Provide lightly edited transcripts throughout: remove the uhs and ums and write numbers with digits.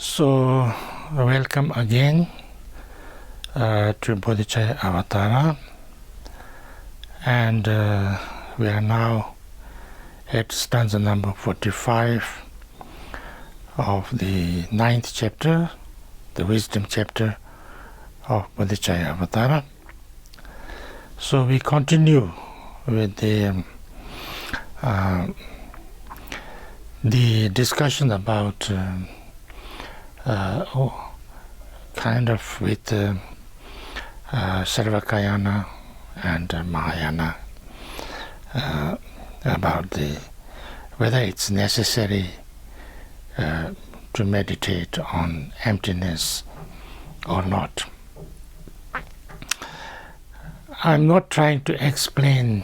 So, welcome again to Bodhicharyavatara, and we are now at stanza number 45 of the 9th chapter, the wisdom chapter of Bodhicharyavatara. So we continue with the discussion about kind of with Sarvakayana and Mahayana about whether it's necessary to meditate on emptiness or not. I'm not trying to explain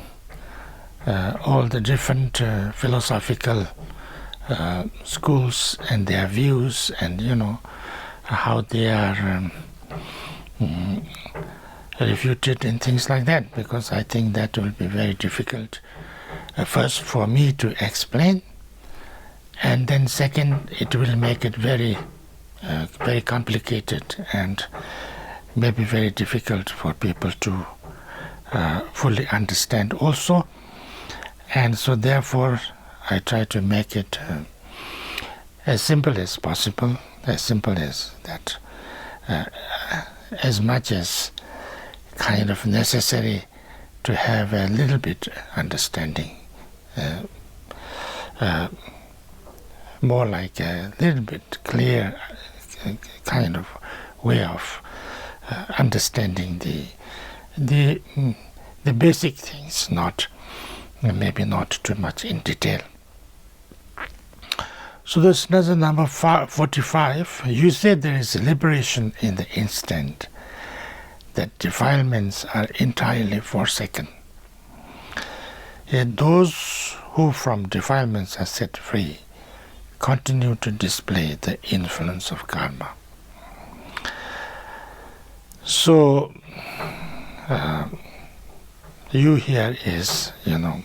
all the different philosophical schools and their views, and how they are refuted and things like that, because I think that will be very difficult first for me to explain, and then second, it will make it very complicated and maybe very difficult for people to fully understand also. And so therefore I try to make it as simple as possible, as simple as that, as much as kind of necessary to have a little bit understanding, more like a little bit clear kind of way of understanding the basic things, maybe not too much in detail. So this stanza number 45, you said there is liberation in the instant, that defilements are entirely forsaken. Yet those who from defilements are set free continue to display the influence of karma. So you here is, the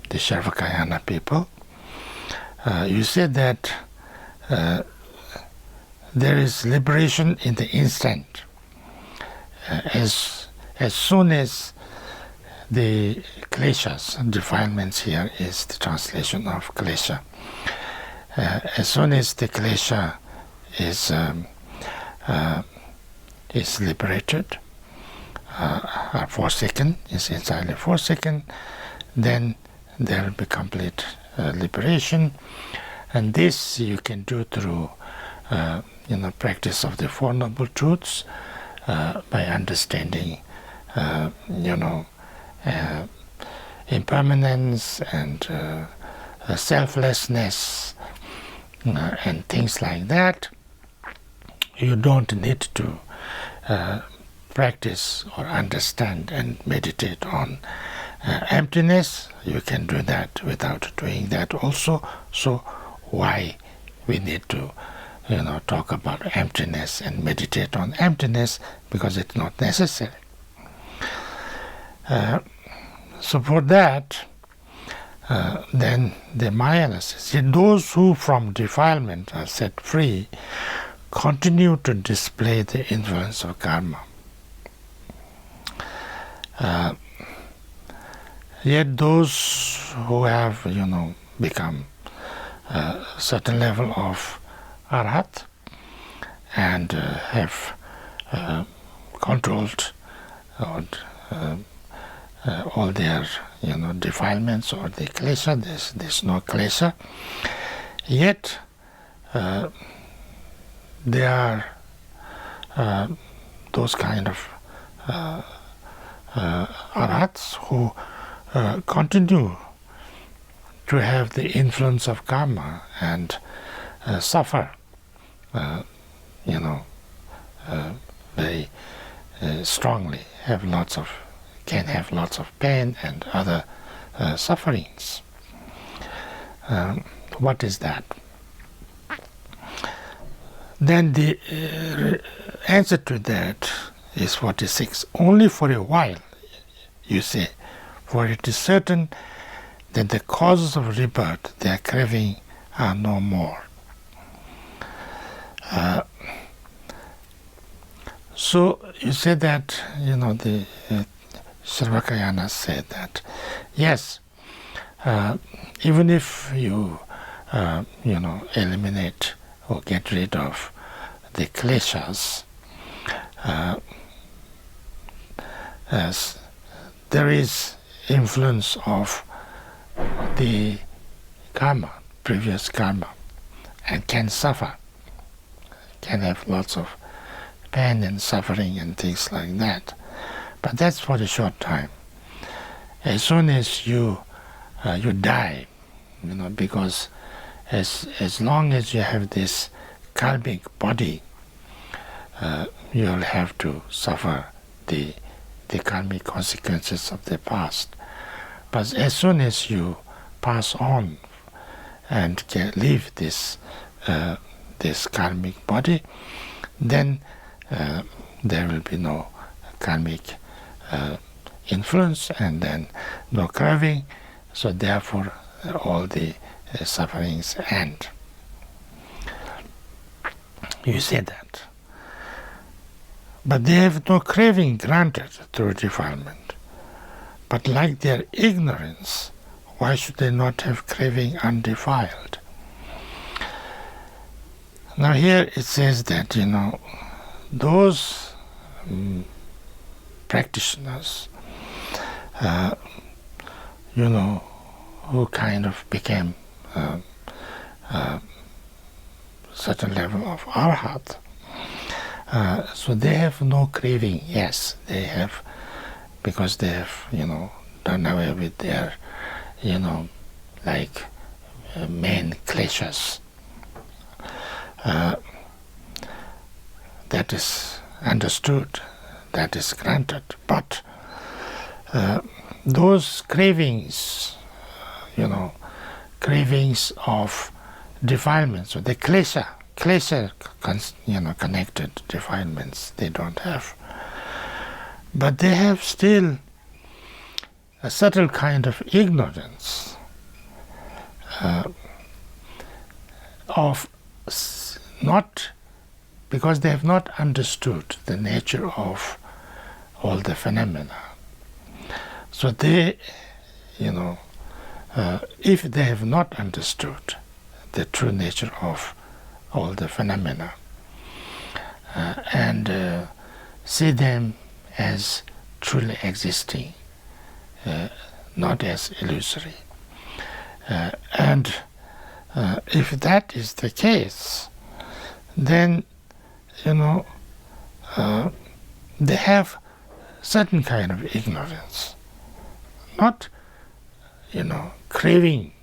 Sarvakayana people. You said that there is liberation in the instant. As soon as the kleshas, defilements here is the translation of klesha. As soon as the klesha is liberated, are forsaken, is entirely forsaken, then there will be complete liberation. And this you can do through practice of the Four Noble Truths, by understanding impermanence and selflessness and things like that. You don't need to practice or understand and meditate on emptiness. You can do that without doing that also. So why we need to talk about emptiness and meditate on emptiness? Because it's not necessary. So for that, then the Mahayana says, those who from defilement are set free continue to display the influence of karma. Yet those who have, become a certain level of arhat and have controlled all their, defilements or the klesha, there's no klesha, yet there are those kind of arhats who continue to have the influence of karma and suffer, very strongly, can have lots of pain and other sufferings. What is that? Then the answer to that is 46. Only for a while, you say, for it is certain that the causes of rebirth, their craving, are no more. So you say that, the Sravakayana said that, yes, even if you, eliminate or get rid of the kleshas, as there is influence of the karma, previous karma, and can suffer, can have lots of pain and suffering and things like that. But that's for a short time. As soon as you die, because as long as you have this karmic body, you'll have to suffer the karmic consequences of the past. But as soon as you pass on and can leave this karmic body, then there will be no karmic influence, and then no craving. So therefore, all the sufferings end. You say that. But they have no craving granted through defilement. But like their ignorance, why should they not have craving undefiled? Now here it says that, those practitioners, who kind of became certain level of arhat, so they have no craving. Yes, they have, because they have, done away with their, main kleshas. That is understood, that is granted. But those cravings, cravings of defilements, or the klesha connected defilements, they don't have. But they have still a subtle kind of ignorance of not, because they have not understood the nature of all the phenomena. So they, if they have not understood the true nature of all the phenomena, and see them as truly existing, not as illusory. And if that is the case, then, they have certain kind of ignorance, not, craving,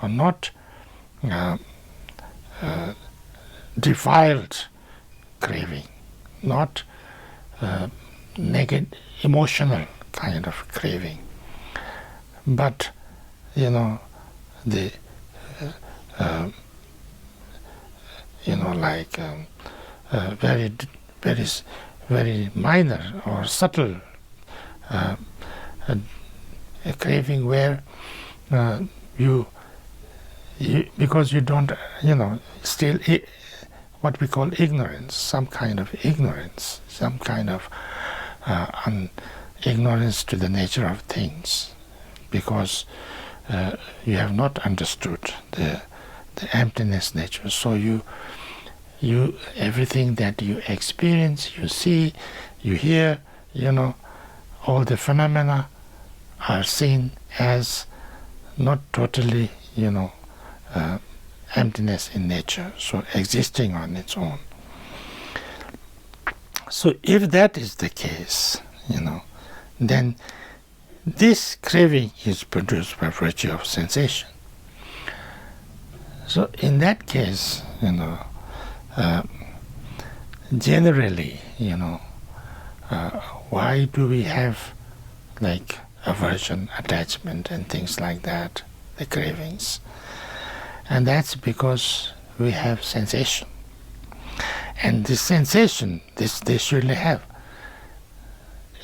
or not defiled craving, not negative, emotional kind of craving, but, the very, very, very minor or subtle a craving where you because you don't, still what we call ignorance, some kind of ignorance, some kind of ignorance to the nature of things, because you have not understood the emptiness nature. So you everything that you experience, you see, you hear, all the phenomena are seen as not totally, emptiness in nature, so existing on its own. So if that is the case, then this craving is produced by virtue of sensation. So in that case, generally, why do we have like aversion, attachment, and things like that, the cravings? And that's because we have sensation. And this sensation, they surely have.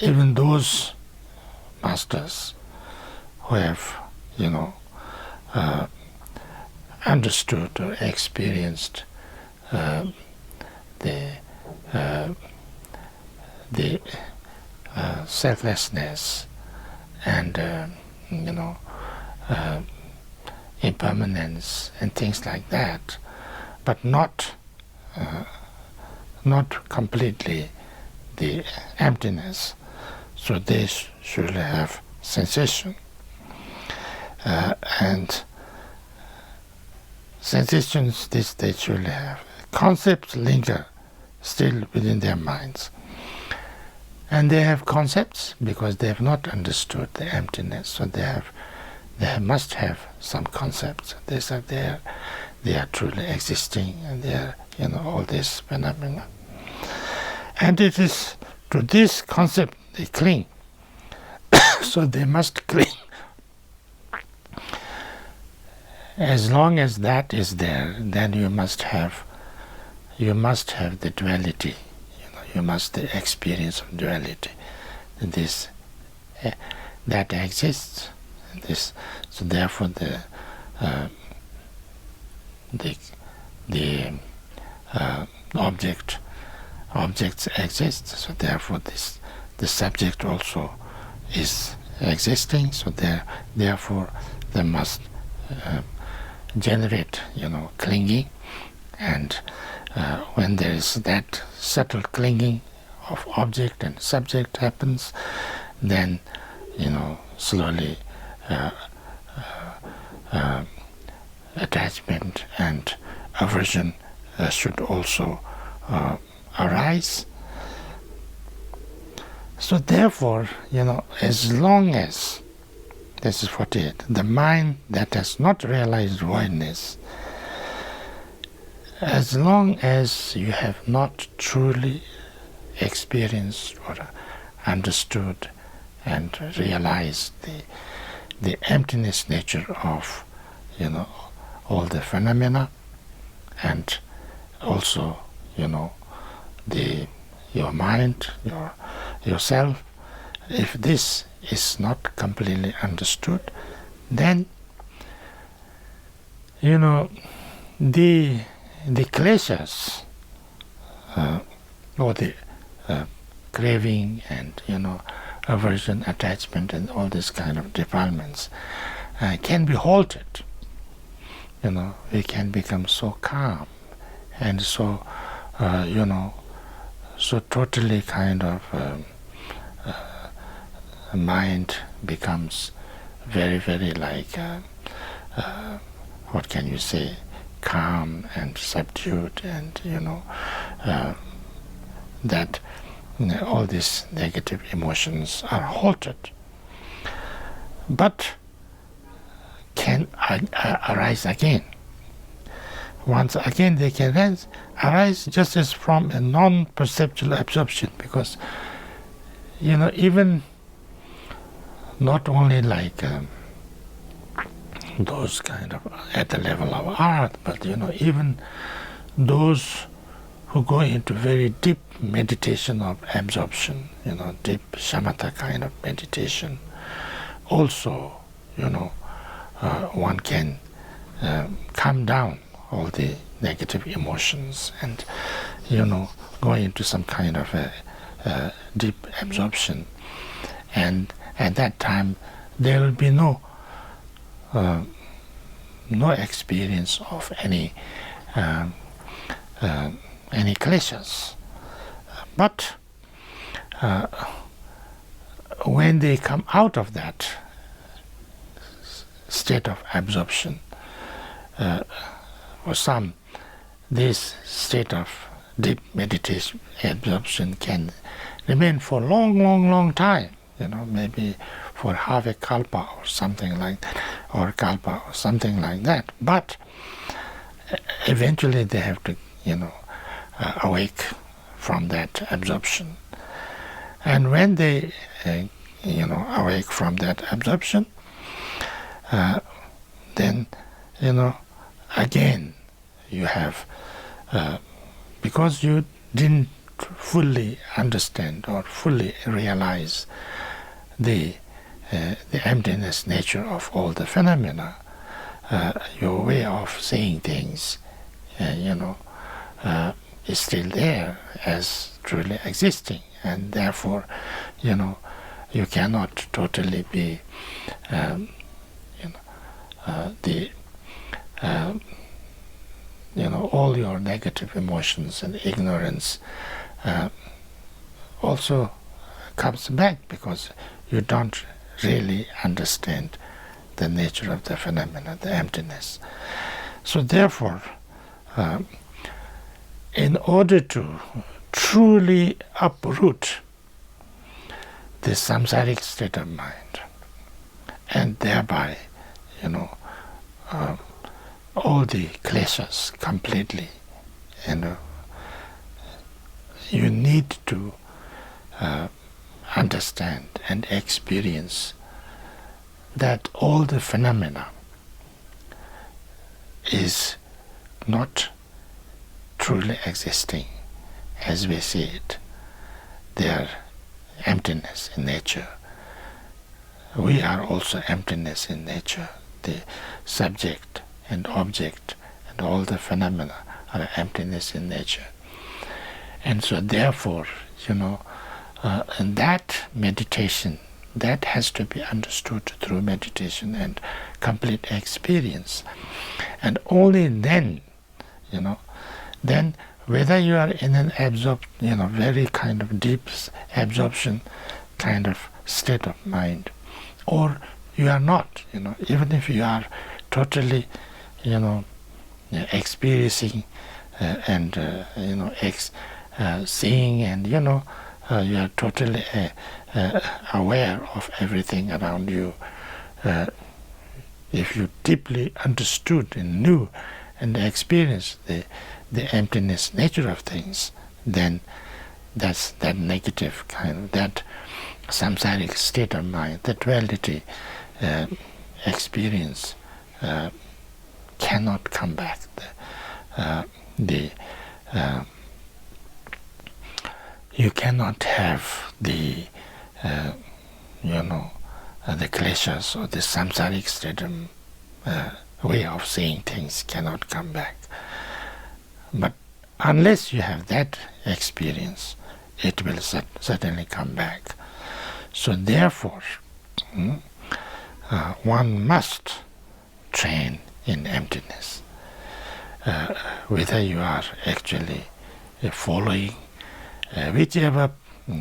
Even those masters who have, understood or experienced the selflessness and impermanence and things like that, but not completely the emptiness. So they should have sensation, and sensations they should have. Concepts linger still within their minds, and they have concepts because they have not understood the emptiness. So they must have some concepts. They are truly existing, and they are all this phenomena. And it is to this concept they cling. So they must cling. As long as that is there, then you must have the duality. You must the experience of duality. This that exists. This, so therefore the objects exist. So therefore the subject also is existing. So therefore they must generate clinging, and when there is that subtle clinging of object and subject happens, then slowly attachment and aversion should also arise. So therefore, as long as, this is 48, the mind that has not realized voidness, as long as you have not truly experienced or understood and realized the emptiness nature of all the phenomena, and also your mind, yourself, if this is not completely understood, then the kleshas, or the craving and aversion, attachment, and all this kind of defilements can be halted. We can become so calm and so so totally kind of mind becomes very, very like what can you say, calm and subdued, and that all these negative emotions are halted, but can arise again. Once again they can arise just as from a non-perceptual absorption, because even not only like those kind of at the level of art, but even those who go into very deep meditation of absorption, deep shamatha kind of meditation, also one can calm down all the negative emotions and go into some kind of a deep absorption, and at that time there will be no experience of any kleshas. But when they come out of that state of absorption, for some, this state of deep meditation absorption can remain for long time, maybe for half a kalpa or something like that, or kalpa or something like that. But eventually they have to, awake from that absorption. And when they, awake from that absorption, then, again you have, because you didn't fully understand or fully realize the emptiness nature of all the phenomena, your way of saying things, is still there as truly existing, and therefore, you cannot totally be, all your negative emotions and ignorance also comes back because you don't really understand the nature of the phenomena, the emptiness. So therefore, in order to truly uproot the samsaric state of mind, and thereby, all the kleshas completely, you need to understand and experience that all the phenomena is not truly existing as we see it. They are emptiness in nature. We are also emptiness in nature. The subject and object and all the phenomena are emptiness in nature. And so therefore, and that meditation, that has to be understood through meditation and complete experience. And only then, then whether you are in an very kind of deep absorption kind of state of mind, or you are not, even if you are totally, experiencing and, seeing, and, you are totally aware of everything around you. If you deeply understood and knew and experienced the emptiness nature of things, then that's that negative kind, that samsaric state of mind, the duality experience cannot come back. You cannot have the kleshas or the samsaric state of way of seeing things cannot come back. But unless you have that experience, it will certainly come back. So therefore, one must train in emptiness. Whether you are actually following whichever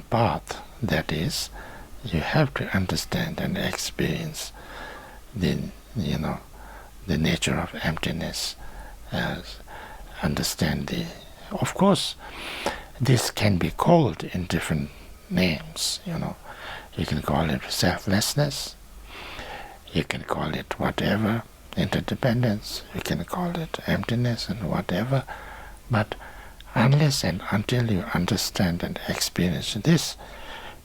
path that is, you have to understand and experience the nature of emptiness. Understand of course, this can be called in different names. You can call it selflessness. You can call it whatever, interdependence. You can call it emptiness and whatever. But unless and until you understand and experience this,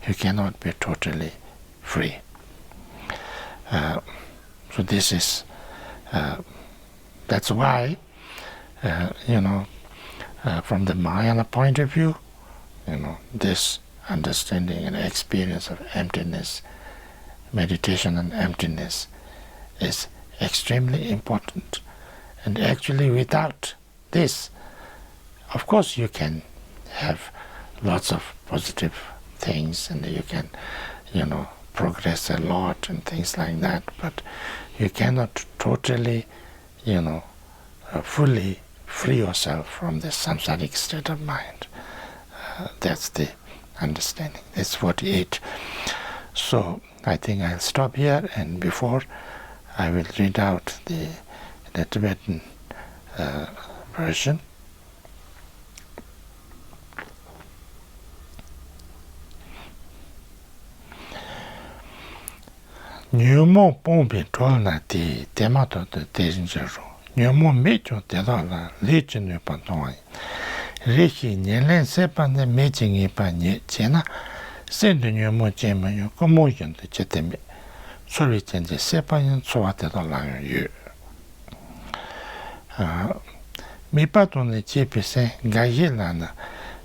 you cannot be totally free. So this is, that's why, from the Mahayana point of view, this understanding and experience of emptiness, meditation on emptiness, is extremely important. And actually without this, of course you can have lots of positive things, and you can, progress a lot and things like that, but you cannot totally, fully free yourself from the samsaric state of mind. That's the understanding. That's 48. So I think I'll stop here, and before I will read out the Tibetan version. Nyumo pompi tolna ti temato de tezinjero. Nyumo mecho tedala lechinu pantoy. Rechi nyelen sepan de mechingi pa nye chena sendu nyumo chemayo komoyon de cheteme. Sori chenje sepan tsowa tedala yu. Mipato ne chepi se gaye lana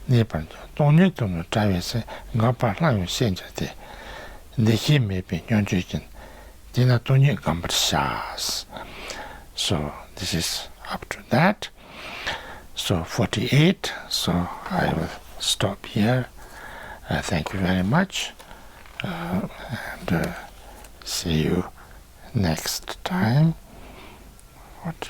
nepanjo. Tonye tono trawe se ngapa lanyo senja de. Nehi mepi nyonjujin. Dina tonye gambar shas. So this is up to that. So 48, so I will stop here. Thank you very much, and see you next time. 40.